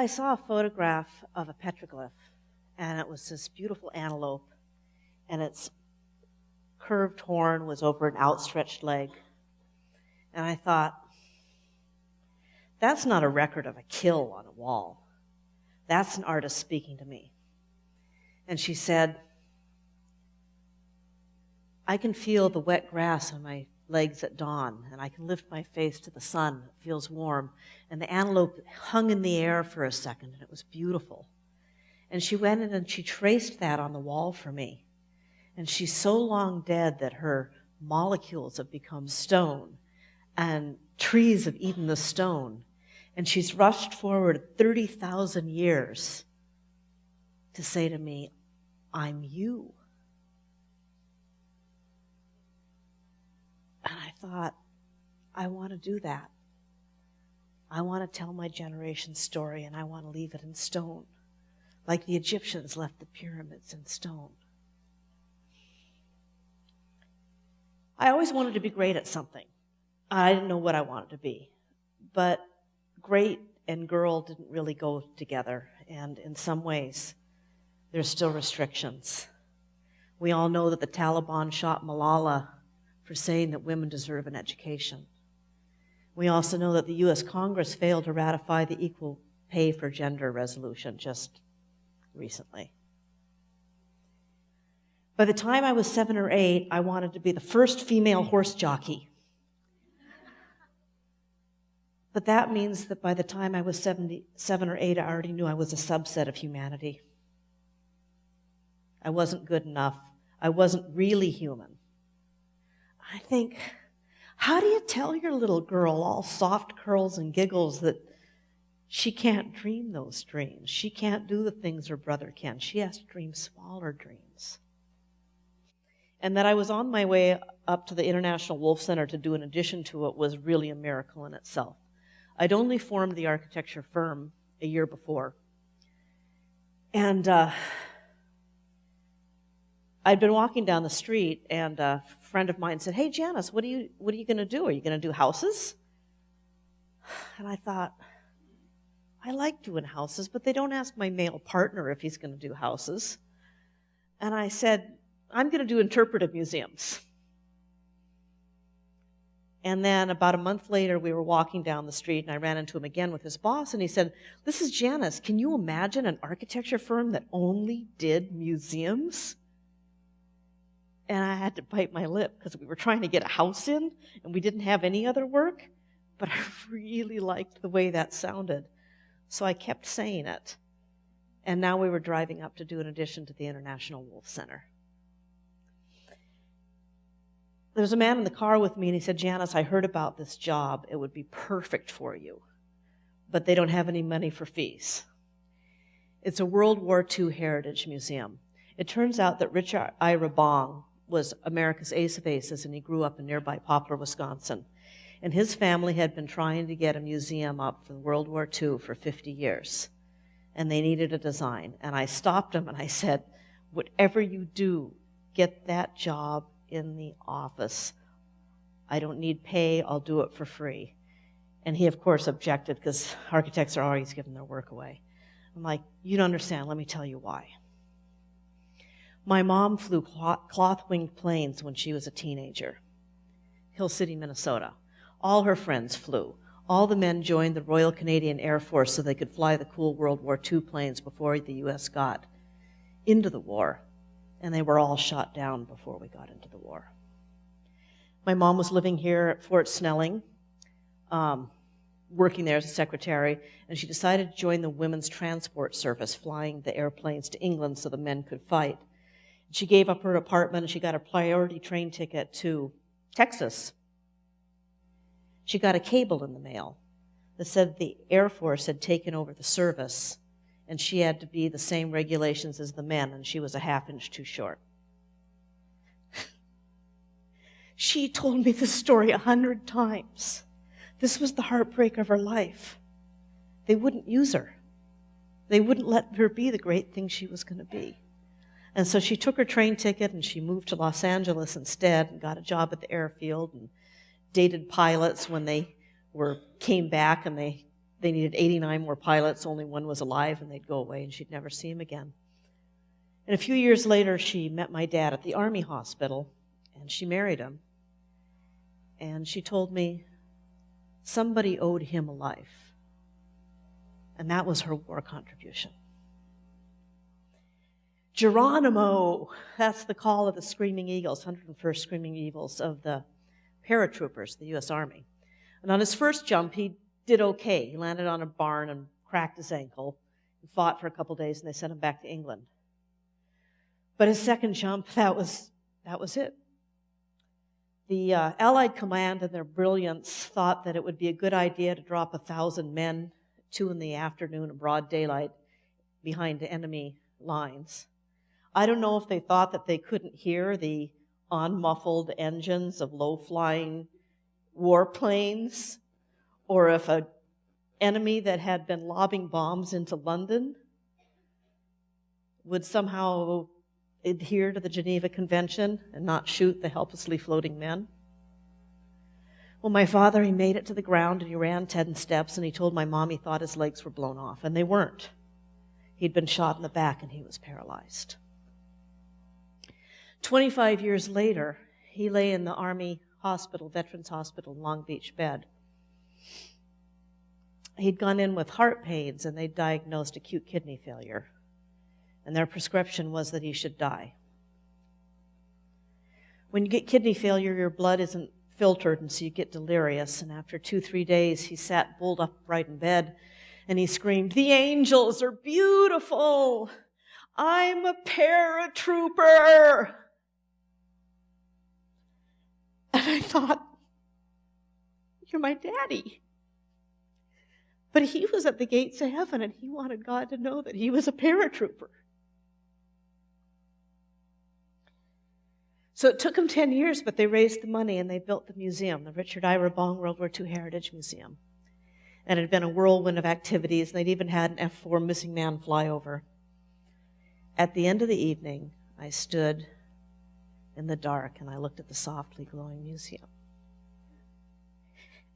I saw a photograph of a petroglyph, and it was this beautiful antelope, and its curved horn was over an outstretched leg. And I thought, that's not a record of a kill on a wall. That's an artist speaking to me. And she said, I can feel the wet grass on my legs at dawn, and I can lift my face to the sun. It feels warm. And the antelope hung in the air for a second, and it was beautiful. And she went in and she traced that on the wall for me. And she's so long dead that her molecules have become stone, and trees have eaten the stone. And she's rushed forward 30,000 years to say to me, I'm you. And I thought, I want to do that. I want to tell my generation's story, and I want to leave it in stone, like the Egyptians left the pyramids in stone. I always wanted to be great at something. I didn't know what I wanted to be, but great and girl didn't really go together, and in some ways, there's still restrictions. We all know that the Taliban shot Malala for saying that women deserve an education. We also know that the U.S. Congress failed to ratify the Equal Pay for Gender resolution just recently. By the time I was 7 or 8, I wanted to be the first female horse jockey. But that means that by the time I was 7 or 8, I already knew I was a subset of humanity. I wasn't good enough. I wasn't really human. I think, how do you tell your little girl, all soft curls and giggles, that she can't dream those dreams? She can't do the things her brother can. She has to dream smaller dreams. And that I was on my way up to the International Wolf Center to do an addition to it was really a miracle in itself. I'd only formed the architecture firm a year before. And I'd been walking down the street, and a friend of mine said, hey, Janis, what are you going to do? Are you going to do houses? And I thought, I like doing houses, but they don't ask my male partner if he's going to do houses. And I said, I'm going to do interpretive museums. And then about a month later, we were walking down the street, and I ran into him again with his boss, and he said, this is Janis. Can you imagine an architecture firm that only did museums? And I had to bite my lip because we were trying to get a house in, and we didn't have any other work, but I really liked the way that sounded. So I kept saying it. And now we were driving up to do an addition to the International Wolf Center. There was a man in the car with me, and he said, Janis, I heard about this job. It would be perfect for you, but they don't have any money for fees. It's a World War II heritage museum. It turns out that Richard Ira Bong was America's ace of aces, and he grew up in nearby Poplar, Wisconsin. And his family had been trying to get a museum up for World War II for 50 years, and they needed a design. And I stopped him, and I said, whatever you do, get that job in the office. I don't need pay. I'll do it for free. And he, of course, objected because architects are always giving their work away. I'm like, you don't understand. Let me tell you why. My mom flew cloth-winged planes when she was a teenager. Hill City, Minnesota. All her friends flew. All the men joined the Royal Canadian Air Force so they could fly the cool World War II planes before the U.S. got into the war. And they were all shot down before we got into the war. My mom was living here at Fort Snelling, working there as a secretary, and she decided to join the Women's Transport Service, flying the airplanes to England so the men could fight. She gave up her apartment, and she got a priority train ticket to Texas. She got a cable in the mail that said the Air Force had taken over the service, and she had to be the same regulations as the men, and she was a half-inch too short. She told me this story 100 times. This was the heartbreak of her life. They wouldn't use her. They wouldn't let her be the great thing she was going to be. And so she took her train ticket, and she moved to Los Angeles instead and got a job at the airfield and dated pilots when they came back and they they needed 89 more pilots, only one was alive, and they'd go away, and she'd never see him again. And a few years later, she met my dad at the Army hospital, and she married him. And she told me somebody owed him a life, and that was her war contribution. Geronimo, that's the call of the Screaming Eagles, 101st Screaming Eagles of the paratroopers, the U.S. Army. And on his first jump, he did okay. He landed on a barn and cracked his ankle. He fought for a couple days, and they sent him back to England. But his second jump, that was it. The Allied command, in their brilliance, thought that it would be a good idea to drop 1,000 men, 2 in the afternoon in broad daylight, behind enemy lines. I don't know if they thought that they couldn't hear the unmuffled engines of low-flying warplanes, or if an enemy that had been lobbing bombs into London would somehow adhere to the Geneva Convention and not shoot the helplessly floating men. Well, my father, he made it to the ground, and he ran 10 steps, and he told my mom he thought his legs were blown off, and they weren't. He'd been shot in the back, and he was paralyzed. 25 years later, he lay in the Army hospital, Veterans Hospital in Long Beach bed. He'd gone in with heart pains, and they diagnosed acute kidney failure. And their prescription was that he should die. When you get kidney failure, your blood isn't filtered, and so you get delirious. And after 2-3 days, he sat bolt upright in bed, and he screamed, "The angels are beautiful! I'm a paratrooper!" And I thought, you're my daddy. But he was at the gates of heaven, and he wanted God to know that he was a paratrooper. So it took them 10 years, but they raised the money, and they built the museum, the Richard Ira Bong WWII Heritage Museum. And it had been a whirlwind of activities, and they'd even had an F-4 missing man flyover. At the end of the evening, I stood in the dark, and I looked at the softly glowing museum.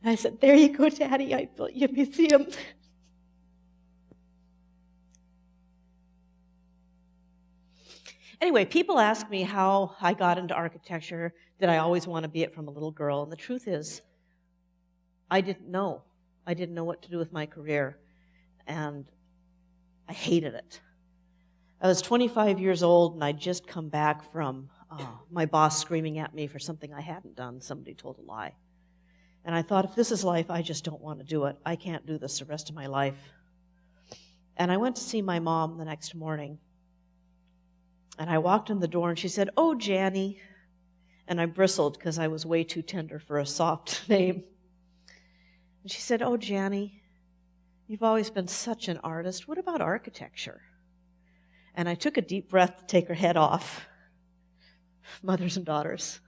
And I said, "There you go, Daddy, I built you a museum." Anyway, people ask me how I got into architecture. Did I always want to be it from a little girl? And the truth is, I didn't know. I didn't know what to do with my career, and I hated it. I was 25 years old, and I'd just come back from my boss screaming at me for something I hadn't done. Somebody told a lie. And I thought, if this is life, I just don't want to do it. I can't do this the rest of my life. And I went to see my mom the next morning. And I walked in the door, and she said, "Oh, Janny." And I bristled because I was way too tender for a soft name. And she said, "Oh, Janny, you've always been such an artist. What about architecture?" And I took a deep breath to take her head off. Mothers and daughters.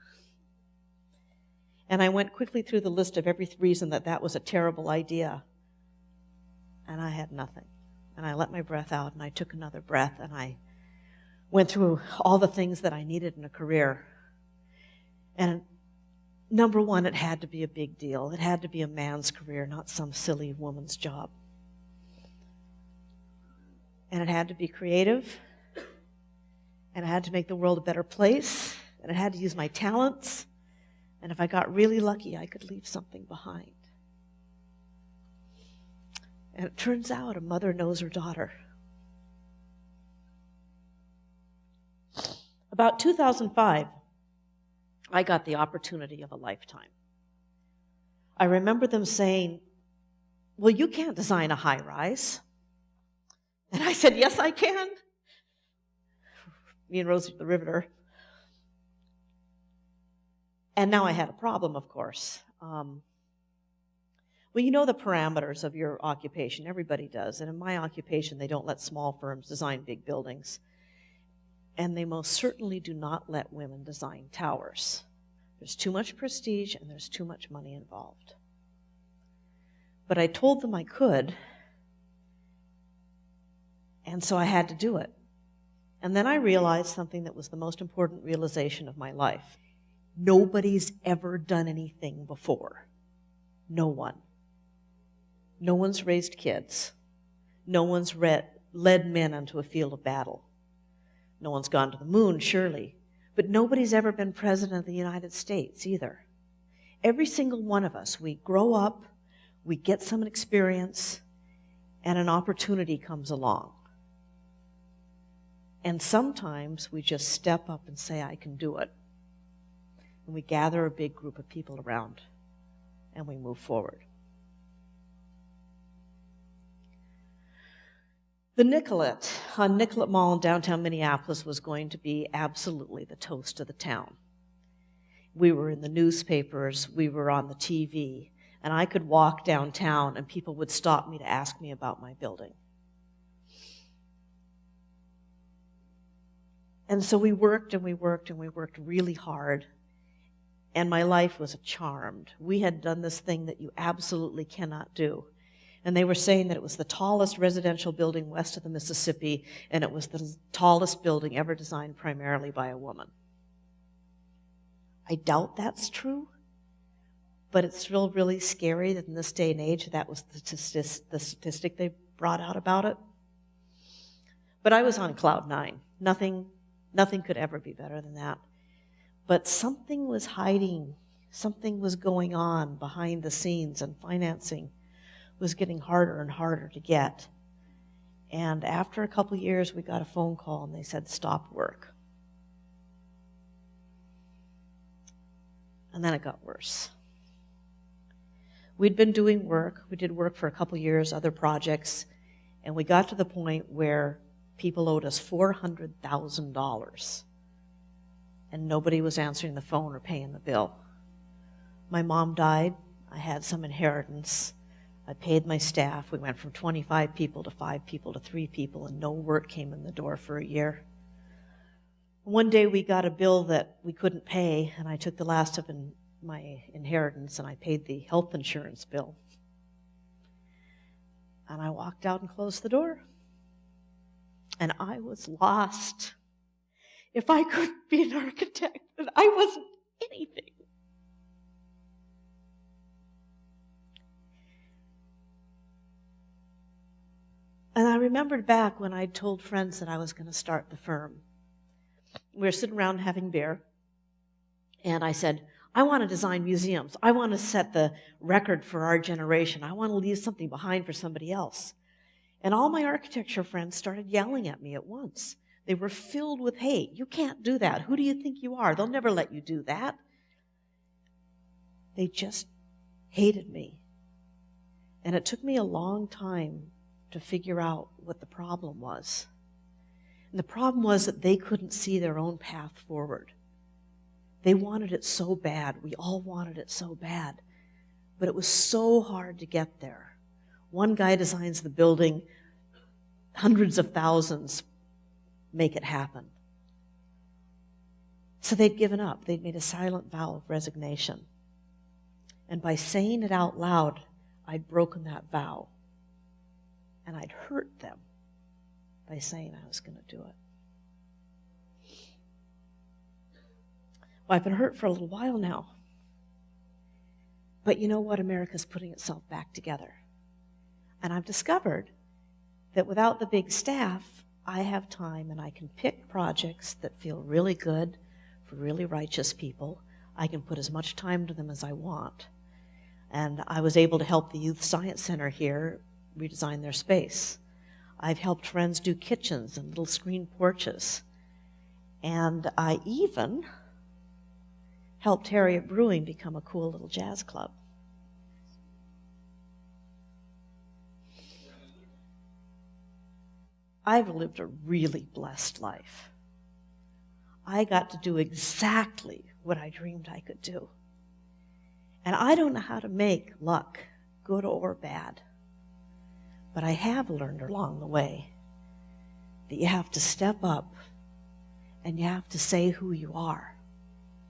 And I went quickly through the list of every reason that was a terrible idea. And I had nothing. And I let my breath out, and I took another breath, and I went through all the things that I needed in a career. And number one, it had to be a big deal. It had to be a man's career, not some silly woman's job. And it had to be creative. And it had to make the world a better place. And it had to use my talents. And if I got really lucky, I could leave something behind. And it turns out a mother knows her daughter. About 2005, I got the opportunity of a lifetime. I remember them saying, "Well, you can't design a high-rise." And I said, "Yes, I can." Me and Rosie the Riveter. And now I had a problem, of course. Well, you know the parameters of your occupation. Everybody does. And in my occupation, they don't let small firms design big buildings. And they most certainly do not let women design towers. There's too much prestige, and there's too much money involved. But I told them I could, and so I had to do it. And then I realized something that was the most important realization of my life. Nobody's ever done anything before. No one. No one's raised kids. No one's led men onto a field of battle. No one's gone to the moon, surely. But nobody's ever been president of the United States either. Every single one of us, we grow up, we get some experience, and an opportunity comes along. And sometimes we just step up and say, I can do it. And we gather a big group of people around, and we move forward. The Nicollet on Nicollet Mall in downtown Minneapolis was going to be absolutely the toast of the town. We were in the newspapers, we were on the TV, and I could walk downtown and people would stop me to ask me about my building. And so we worked and we worked and we worked really hard, and my life was charmed. We had done this thing that you absolutely cannot do. And they were saying that it was the tallest residential building west of the Mississippi, and it was the tallest building ever designed primarily by a woman. I doubt that's true, but it's still really scary that in this day and age that was the statistic they brought out about it. But I was on cloud nine. Nothing could ever be better than that. But something was hiding. Something was going on behind the scenes, and financing was getting harder and harder to get. And after a couple of years, we got a phone call, and they said, stop work. And then it got worse. We'd been doing work. We did work for a couple of years, other projects, and we got to the point where people owed us $400,000, and nobody was answering the phone or paying the bill. My mom died. I had some inheritance. I paid my staff. We went from 25 people to 5 people to 3 people, and no work came in the door for a year. One day we got a bill that we couldn't pay, and I took the last of my inheritance, and I paid the health insurance bill. And I walked out and closed the door. And I was lost. If I couldn't be an architect, then I wasn't anything. And I remembered back when I told friends that I was going to start the firm. We were sitting around having beer, and I said, I want to design museums. I want to set the record for our generation. I want to leave something behind for somebody else. And all my architecture friends started yelling at me at once. They were filled with hate. You can't do that. Who do you think you are? They'll never let you do that. They just hated me. And it took me a long time to figure out what the problem was. And the problem was that they couldn't see their own path forward. They wanted it so bad. We all wanted it so bad. But it was so hard to get there. One guy designs the building, hundreds of thousands make it happen. So they'd given up. They'd made a silent vow of resignation. And by saying it out loud, I'd broken that vow. And I'd hurt them by saying I was going to do it. Well, I've been hurt for a little while now. But you know what? America's putting itself back together. And I've discovered that without the big staff, I have time and I can pick projects that feel really good for really righteous people. I can put as much time to them as I want. And I was able to help the Youth Science Center here redesign their space. I've helped friends do kitchens and little screen porches. And I even helped Harriet Brewing become a cool little jazz club. I've lived a really blessed life. I got to do exactly what I dreamed I could do. And I don't know how to make luck, good or bad. But I have learned along the way that you have to step up and you have to say who you are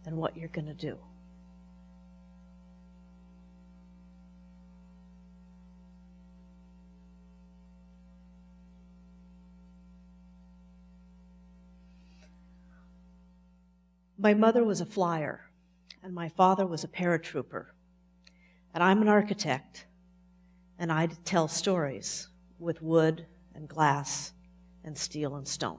and what you're going to do. My mother was a flyer, and my father was a paratrooper, and I'm an architect, and I tell stories with wood and glass and steel and stone.